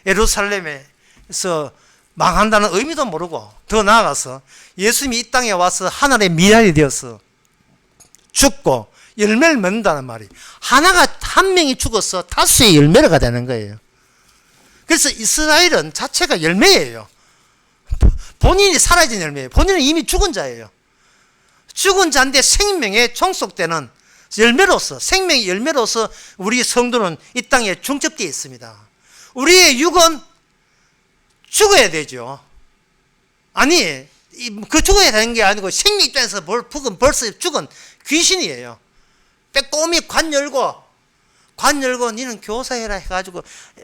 예루살렘에서 망한다는 의미도 모르고 더 나아가서 예수님이 이 땅에 와서 하늘의 미랄이 되어서 죽고 열매를 맺는다는 말이. 한 명이 죽어서 다수의 열매가 되는 거예요. 그래서 이스라엘은 자체가 열매예요. 본인이 사라진 열매예요. 본인은 이미 죽은 자예요. 죽은 자인데 생명에 종속되는 열매로서, 생명의 열매로서 우리 성도는 이 땅에 중첩되어 있습니다. 우리의 육은 죽어야 되죠. 아니, 그 죽어야 되는 게 아니고 생명 입장에서 벌써 죽은 귀신이에요. 빼꼼히 관 열고 니는 교사해라 해가지고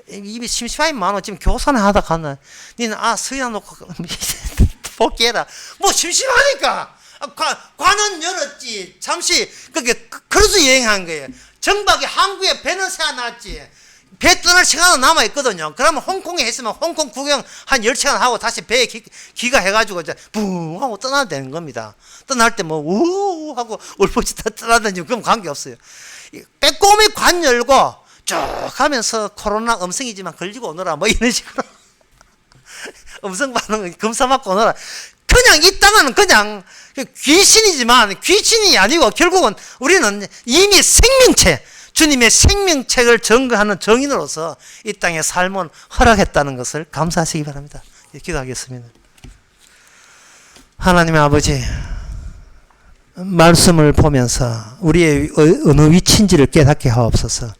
입이 심심하게 많아. 지금 교사는 하다 갔나. 니는 서야 놓고 복귀해라. 뭐 심심하니까 관은 열었지. 잠시 그게 크루즈 여행한 거예요. 정박이 항구에 배는 세워놨지. 배 떠날 시간은 남아있거든요. 그러면 홍콩에 했으면 홍콩 구경 한 10시간 하고 다시 배에 귀가해가지고 이제 붕 하고 떠나야 되는 겁니다. 떠날 때 뭐 우우 하고 울부짖 떠나든지 그럼 관계없어요. 빼꼼히 관 열고 쭉 하면서 코로나 음성이지만 걸리고 오너라 뭐 이런 식으로 음성 반응 검사 받고 오너라. 그냥 이 땅은 그냥 귀신이지만 귀신이 아니고 결국은 우리는 이미 생명체, 주님의 생명책을 증거하는 정인으로서 이 땅의 삶은 허락했다는 것을 감사하시기 바랍니다. 기도하겠습니다. 하나님의 아버지, 말씀을 보면서 우리의 어느 위치인지를 깨닫게 하옵소서.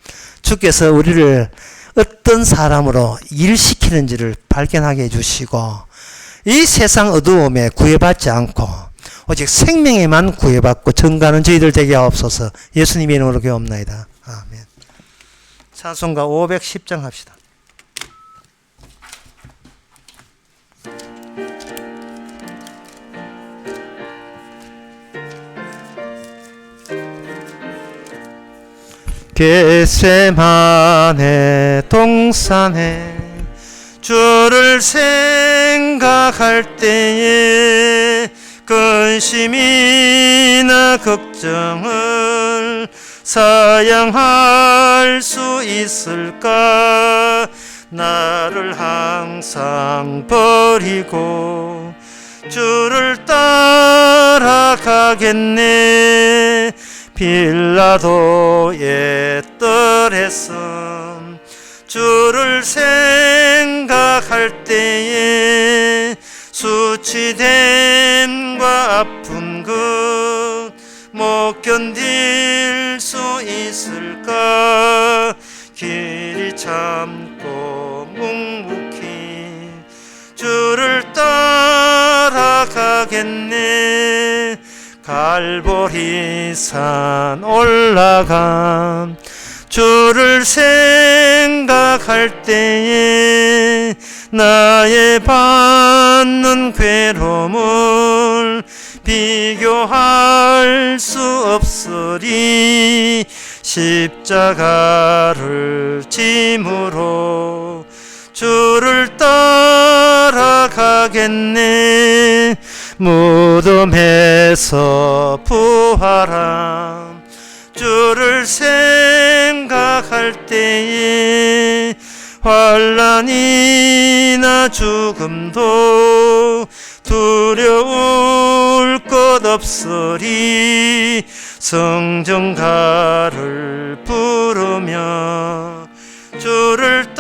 주께서 우리를 어떤 사람으로 일시키는지를 발견하게 해주시고 이 세상 어두움에 구애받지 않고 오직 생명에만 구애받고 증거하는 저희들 되게 하옵소서. 예수님의 이름으로 기도합나이다. 아멘. 찬송가 510장 합시다. 겟세마네 동산에 주를 생각할 때에 근심이나 걱정을 사양할 수 있을까? 나를 항상 버리고 주를 따라가겠네. 빌라도의 떨했음 주를 생각할 때에 수치됨과 아픈 것 못 견딜 수 있을까? 길이 참고 묵묵히 주를 따라가겠네. 갈보리산 올라간 주를 생각할 때에 나의 받는 괴로움을 비교할 수 없으리. 십자가를 짐으로 주를 따라가겠네. 무덤에서 부활한 주를 생각할 때에 환난이나 죽음도 두려울 것 없으리. 성전가를 부르며 주를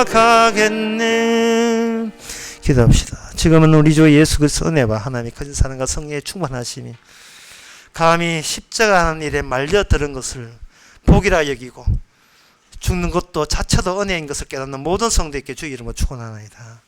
따라가겠네. 기도합시다. 지금은 우리 주 예수 그리스도 은혜와 하나님의 거짓 사랑과 성령의 충만하심이 감히 십자가 하는 일에 말려들은 것을 복이라 여기고 죽는 것도 자체도 은혜인 것을 깨닫는 모든 성도에게 주의 이름으로 축원하나이다.